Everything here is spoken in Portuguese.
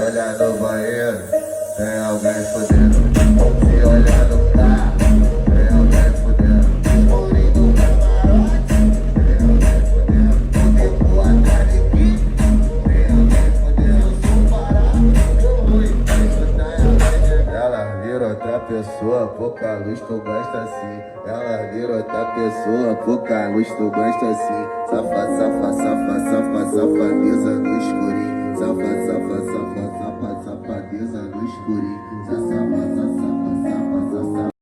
Olha no banheiro, tem alguém fudendo. Se olhar no carro, tem alguém fudendo. Ouvindo do camarote, tem alguém fudendo. O tempo atrás de mim, tem alguém fudendo. Eu sou barato, eu ruim, isso tá em. Ela vira outra pessoa, pouca luz, tu gosta assim. Ela vira outra pessoa, pouca luz, tu gosta assim. Safado.